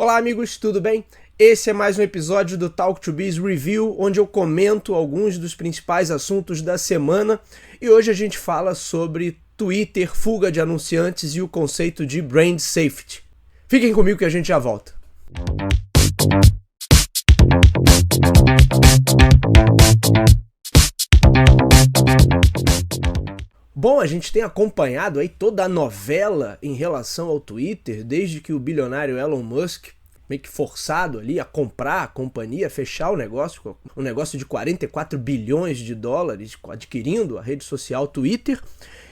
Olá amigos, tudo bem? Esse é mais um episódio do Talk to Biz Review, onde eu comento alguns dos principais assuntos da semana e hoje a gente fala sobre Twitter, fuga de anunciantes e o conceito de brand safety. Fiquem comigo que a gente já volta. Bom, a gente tem acompanhado aí toda a novela em relação ao Twitter, desde que o bilionário Elon Musk, meio que forçado ali a comprar a companhia, a fechar o negócio, um negócio de 44 bilhões de dólares, adquirindo a rede social Twitter,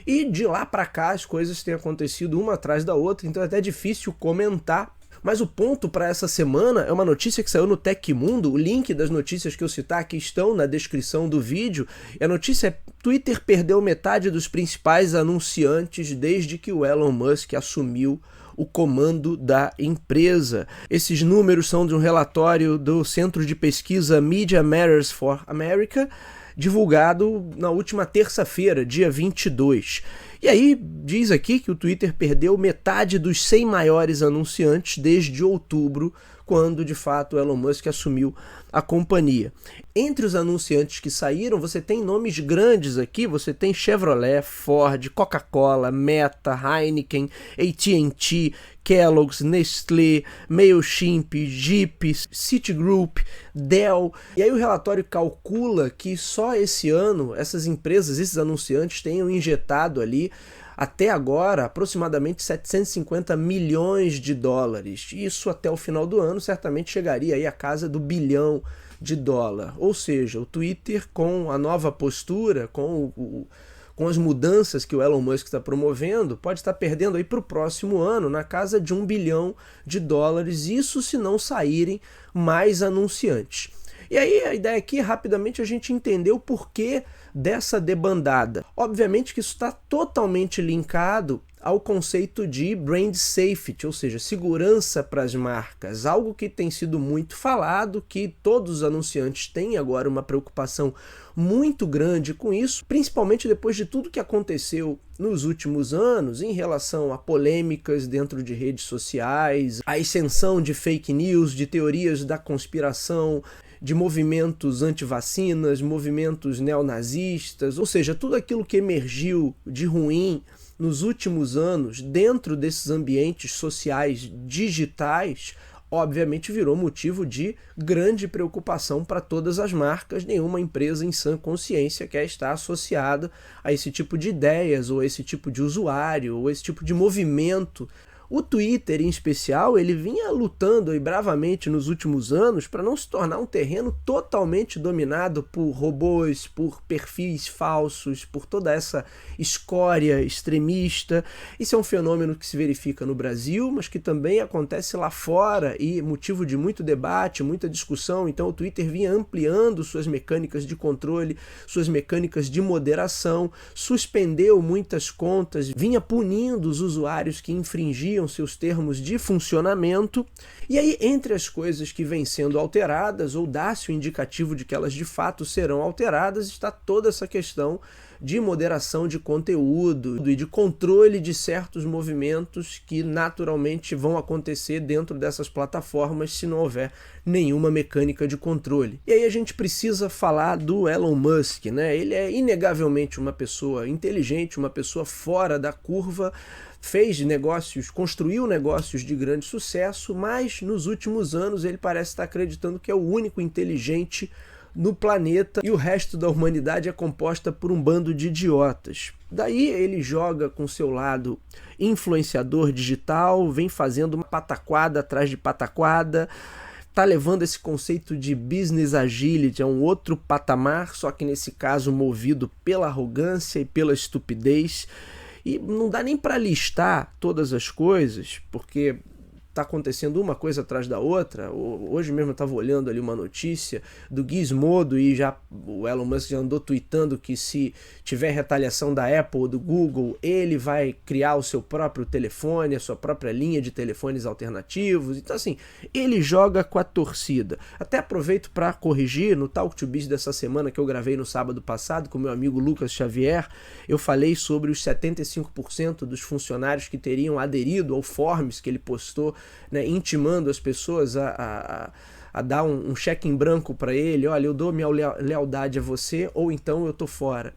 e de lá para cá as coisas têm acontecido uma atrás da outra, então é até difícil comentar. Mas o ponto para essa semana é uma notícia que saiu no Tecmundo. O link das notícias que eu citar aqui estão na descrição do vídeo. E a notícia é: Twitter perdeu metade dos principais anunciantes desde que o Elon Musk assumiu o comando da empresa. Esses números são de um relatório do Centro de Pesquisa Media Matters for America, divulgado na última terça-feira, dia 22. E aí diz aqui que o Twitter perdeu metade dos 100 maiores anunciantes desde outubro, quando de fato Elon Musk assumiu a companhia. Entre os anunciantes que saíram, você tem nomes grandes aqui, você tem Chevrolet, Ford, Coca-Cola, Meta, Heineken, AT&T, Kellogg's, Nestlé, Mailchimp, Jeep, Citigroup, Dell. E aí o relatório calcula que só esse ano essas empresas, esses anunciantes tenham injetado ali até agora aproximadamente 750 milhões de dólares. Isso até o final do ano certamente chegaria aí à casa do bilhão de dólar. Ou seja, o Twitter, com a nova postura, com as mudanças que o Elon Musk está promovendo, pode estar perdendo aí para o próximo ano na casa de 1 bilhão de dólares, isso se não saírem mais anunciantes. E aí a ideia aqui é rapidamente a gente entender o porquê dessa debandada. Obviamente que isso está totalmente linkado ao conceito de brand safety, ou seja, segurança para as marcas, algo que tem sido muito falado, que todos os anunciantes têm agora uma preocupação muito grande com isso, principalmente depois de tudo que aconteceu nos últimos anos em relação a polêmicas dentro de redes sociais, a ascensão de fake news, de teorias da conspiração, de movimentos anti-vacinas, movimentos neonazistas, ou seja, tudo aquilo que emergiu de ruim nos últimos anos dentro desses ambientes sociais digitais, obviamente virou motivo de grande preocupação para todas as marcas. Nenhuma empresa em sã consciência quer estar associada a esse tipo de ideias, ou esse tipo de usuário, ou esse tipo de movimento. O Twitter, em especial, ele vinha lutando aí bravamente nos últimos anos para não se tornar um terreno totalmente dominado por robôs, por perfis falsos, por toda essa escória extremista. Isso é um fenômeno que se verifica no Brasil, mas que também acontece lá fora e motivo de muito debate, muita discussão. Então o Twitter vinha ampliando suas mecânicas de controle, suas mecânicas de moderação, suspendeu muitas contas, vinha punindo os usuários que infringiam seus termos de funcionamento. E aí, entre as coisas que vêm sendo alteradas, ou dá-se o indicativo de que elas de fato serão alteradas, está toda essa questão de moderação de conteúdo e de controle de certos movimentos que naturalmente vão acontecer dentro dessas plataformas se não houver nenhuma mecânica de controle. E aí a gente precisa falar do Elon Musk, né? Ele é inegavelmente uma pessoa inteligente, uma pessoa fora da curva, fez negócios, construiu negócios de grande sucesso, mas nos últimos anos ele parece estar acreditando que é o único inteligente no planeta e o resto da humanidade é composta por um bando de idiotas. Daí ele joga com seu lado influenciador digital, vem fazendo uma pataquada atrás de pataquada, tá levando esse conceito de business agility a um outro patamar, só que nesse caso movido pela arrogância e pela estupidez. E não dá nem para listar todas as coisas, porque está acontecendo uma coisa atrás da outra. Hoje mesmo eu estava olhando ali uma notícia do Gizmodo e já o Elon Musk já andou tweetando que se tiver retaliação da Apple ou do Google, ele vai criar o seu próprio telefone, a sua própria linha de telefones alternativos. Então assim, ele joga com a torcida. Até aproveito para corrigir, no Talk to Biz dessa semana que eu gravei no sábado passado com meu amigo Lucas Xavier, eu falei sobre os 75% dos funcionários que teriam aderido ao Forms que ele postou né, intimando as pessoas a dar um cheque em branco para ele, olha, eu dou minha lealdade a você ou então eu tô fora.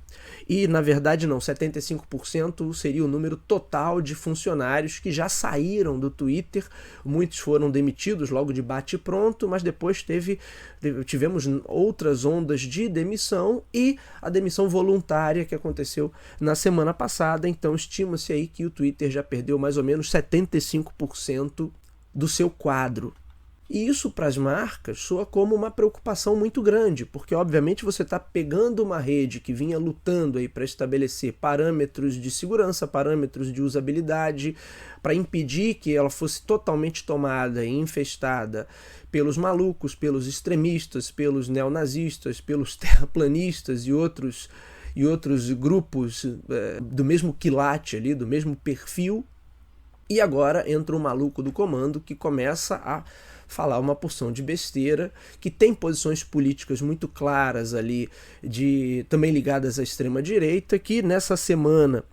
E, na verdade, não, 75% seria o número total de funcionários que já saíram do Twitter. Muitos foram demitidos logo de bate-pronto, mas depois tivemos outras ondas de demissão e a demissão voluntária que aconteceu na semana passada. Então, estima-se aí que o Twitter já perdeu mais ou menos 75% do seu quadro. E isso para as marcas soa como uma preocupação muito grande, porque obviamente você está pegando uma rede que vinha lutando aí para estabelecer parâmetros de segurança, parâmetros de usabilidade, para impedir que ela fosse totalmente tomada e infestada pelos malucos, pelos extremistas, pelos neonazistas, pelos terraplanistas e outros grupos do mesmo quilate ali, do mesmo perfil. E agora entra um maluco do comando que começa a falar uma porção de besteira, que tem posições políticas muito claras ali, também ligadas à extrema-direita, que nessa semana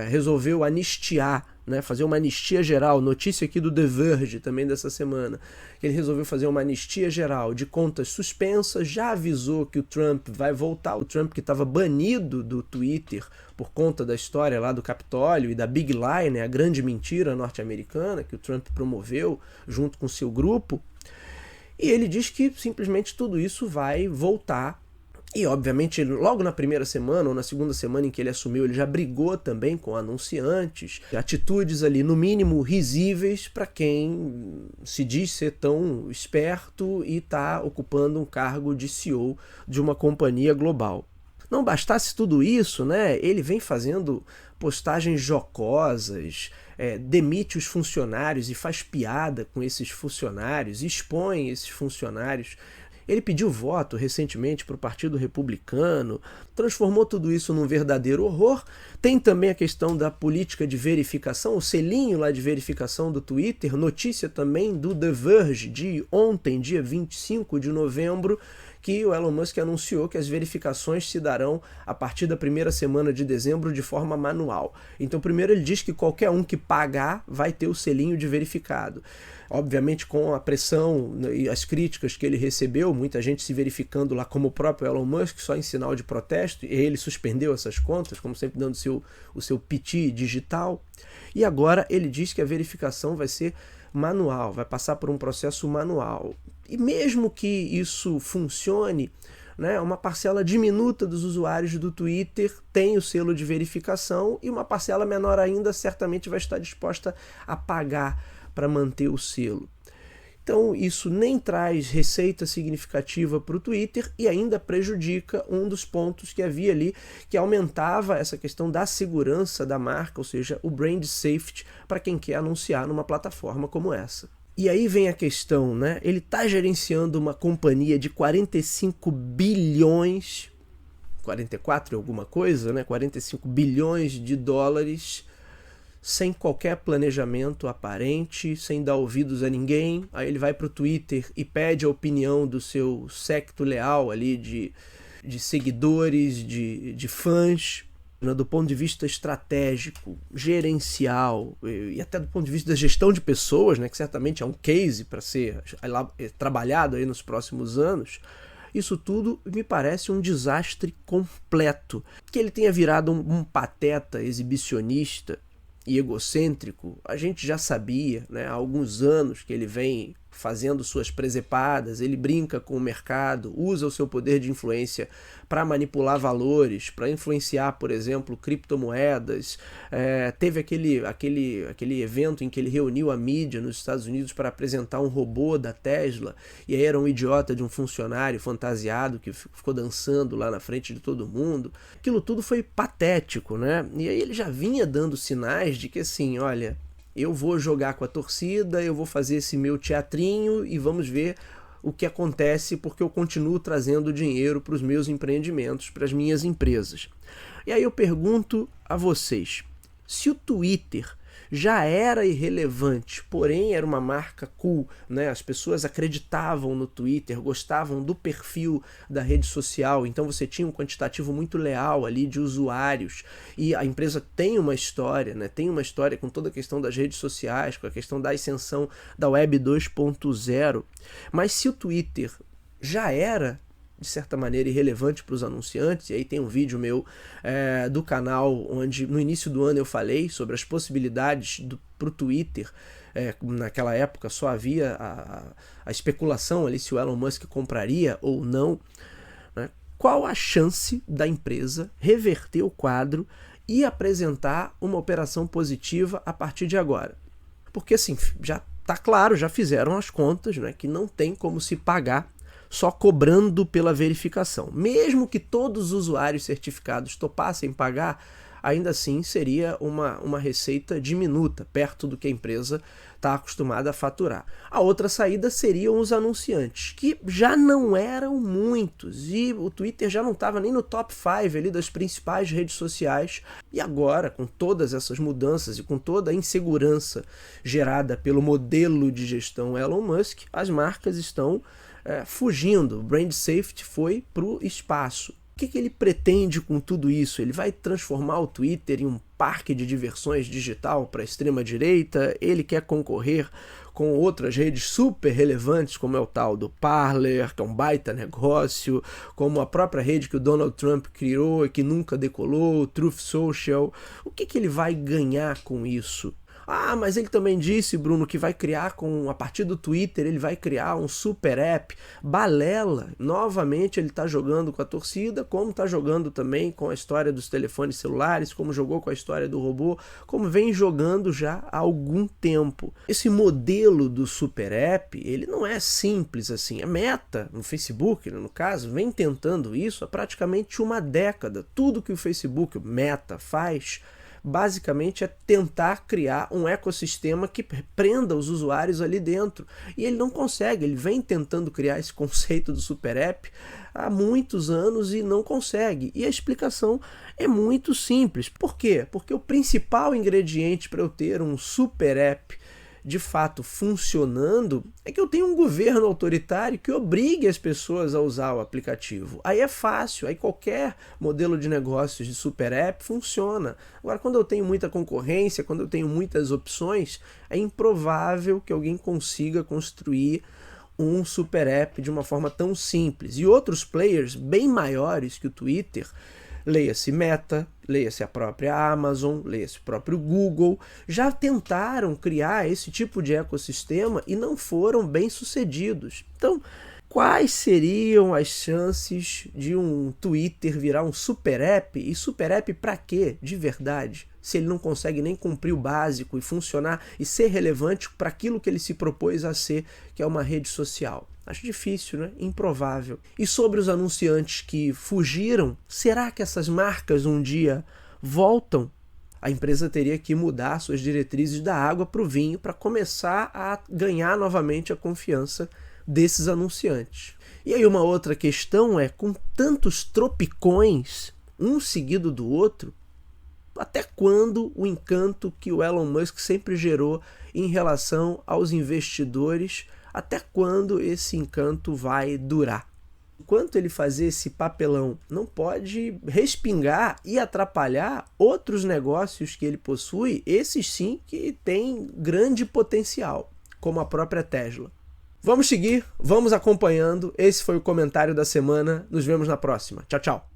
resolveu anistiar, né, fazer uma anistia geral. Notícia aqui do The Verge também dessa semana, que ele resolveu fazer uma anistia geral de contas suspensas, já avisou que o Trump vai voltar, o Trump que estava banido do Twitter por conta da história lá do Capitólio e da Big Lie, né, a grande mentira norte-americana que o Trump promoveu junto com seu grupo, e ele diz que simplesmente tudo isso vai voltar. E, obviamente, logo na primeira semana ou na segunda semana em que ele assumiu, ele já brigou também com anunciantes, atitudes ali, no mínimo, risíveis para quem se diz ser tão esperto e está ocupando um cargo de CEO de uma companhia global. Não bastasse tudo isso, né, ele vem fazendo postagens jocosas, demite os funcionários e faz piada com esses funcionários, expõe esses funcionários. Ele pediu voto recentemente para o Partido Republicano, transformou tudo isso num verdadeiro horror. Tem também a questão da política de verificação, o selinho lá de verificação do Twitter, notícia também do The Verge de ontem, dia 25 de novembro, que o Elon Musk anunciou que as verificações se darão a partir da primeira semana de dezembro de forma manual. Então, primeiro ele diz que qualquer um que pagar vai ter o selinho de verificado. Obviamente, com a pressão e as críticas que ele recebeu, muita gente se verificando lá, como o próprio Elon Musk, só em sinal de protesto, e ele suspendeu essas contas, como sempre dando o seu piti digital. E agora ele diz que a verificação vai ser manual, vai passar por um processo manual. E mesmo que isso funcione, né, uma parcela diminuta dos usuários do Twitter tem o selo de verificação e uma parcela menor ainda certamente vai estar disposta a pagar para manter o selo. Então isso nem traz receita significativa para o Twitter e ainda prejudica um dos pontos que havia ali, que aumentava essa questão da segurança da marca, ou seja, o brand safety para quem quer anunciar numa plataforma como essa. E aí vem a questão, né? Ele está gerenciando uma companhia de 45 bilhões, 44 alguma coisa, né? 45 bilhões de dólares, sem qualquer planejamento aparente, sem dar ouvidos a ninguém. Aí ele vai para o Twitter e pede a opinião do seu séquito leal ali de seguidores, de fãs, né, do ponto de vista estratégico, gerencial e até do ponto de vista da gestão de pessoas, né, que certamente é um case para ser trabalhado aí nos próximos anos. Isso tudo me parece um desastre completo. Que ele tenha virado um pateta exibicionista e egocêntrico, a gente já sabia, né, há alguns anos que ele vem fazendo suas presepadas, ele brinca com o mercado, usa o seu poder de influência para manipular valores, para influenciar, por exemplo, criptomoedas. Teve aquele evento em que ele reuniu a mídia nos Estados Unidos para apresentar um robô da Tesla, e aí era um idiota de um funcionário fantasiado que ficou dançando lá na frente de todo mundo. Aquilo tudo foi patético, né? E aí ele já vinha dando sinais de que assim, olha, eu vou jogar com a torcida, eu vou fazer esse meu teatrinho e vamos ver o que acontece, porque eu continuo trazendo dinheiro para os meus empreendimentos, para as minhas empresas. E aí eu pergunto a vocês, se o Twitter já era irrelevante, porém era uma marca cool, né? As pessoas acreditavam no Twitter, gostavam do perfil da rede social, então você tinha um quantitativo muito leal ali de usuários, e a empresa tem uma história, né? Tem uma história com toda a questão das redes sociais, com a questão da ascensão da Web 2.0, mas se o Twitter já era de certa maneira irrelevante para os anunciantes, e aí tem um vídeo meu do canal onde no início do ano eu falei sobre as possibilidades para o Twitter. Naquela época só havia a especulação ali se o Elon Musk compraria ou não, né? Qual a chance da empresa reverter o quadro e apresentar uma operação positiva a partir de agora? Porque assim, já está claro, já fizeram as contas, né, que não tem como se pagar só cobrando pela verificação. Mesmo que todos os usuários certificados topassem pagar, ainda assim seria uma receita diminuta, perto do que a empresa está acostumada a faturar. A outra saída seriam os anunciantes, que já não eram muitos, e o Twitter já não estava nem no top 5 ali das principais redes sociais, e agora, com todas essas mudanças e com toda a insegurança gerada pelo modelo de gestão Elon Musk, as marcas estão fugindo. O brand safety foi para o espaço. O que ele pretende com tudo isso? Ele vai transformar o Twitter em um parque de diversões digital para a extrema-direita? Ele quer concorrer com outras redes super relevantes, como é o tal do Parler, que é um baita negócio, como a própria rede que o Donald Trump criou e que nunca decolou, o Truth Social? O que ele vai ganhar com isso? Ah, mas ele também disse, Bruno, que vai criar a partir do Twitter, ele vai criar um super app. Balela, novamente ele está jogando com a torcida, como está jogando também com a história dos telefones celulares, como jogou com a história do robô, como vem jogando já há algum tempo. Esse modelo do super app, ele não é simples assim. A Meta, no Facebook, no caso, vem tentando isso há praticamente uma década. Tudo que o Facebook, o Meta, faz basicamente é tentar criar um ecossistema que prenda os usuários ali dentro. E ele não consegue, ele vem tentando criar esse conceito do super app há muitos anos e não consegue. E a explicação é muito simples. Por quê? Porque o principal ingrediente para eu ter um super app de fato funcionando é que eu tenho um governo autoritário que obrigue as pessoas a usar o aplicativo. Aí é fácil, aí qualquer modelo de negócios de super app funciona. Agora, quando eu tenho muita concorrência, quando eu tenho muitas opções, é improvável que alguém consiga construir um super app de uma forma tão simples. E outros players bem maiores que o Twitter, leia-se Meta, leia-se a própria Amazon, leia-se o próprio Google, já tentaram criar esse tipo de ecossistema e não foram bem sucedidos. Então, quais seriam as chances de um Twitter virar um super app? E super app para quê, de verdade? Se ele não consegue nem cumprir o básico e funcionar e ser relevante para aquilo que ele se propôs a ser, que é uma rede social. Acho difícil, né? Improvável. E sobre os anunciantes que fugiram, será que essas marcas um dia voltam? A empresa teria que mudar suas diretrizes da água para o vinho para começar a ganhar novamente a confiança desses anunciantes. E aí uma outra questão é, com tantos tropicões, um seguido do outro, até quando o encanto que o Elon Musk sempre gerou em relação aos investidores, até quando esse encanto vai durar? Enquanto ele fazer esse papelão, não pode respingar e atrapalhar outros negócios que ele possui, esses sim que têm grande potencial, como a própria Tesla. Vamos seguir, vamos acompanhando. Esse foi o comentário da semana. Nos vemos na próxima. Tchau, tchau.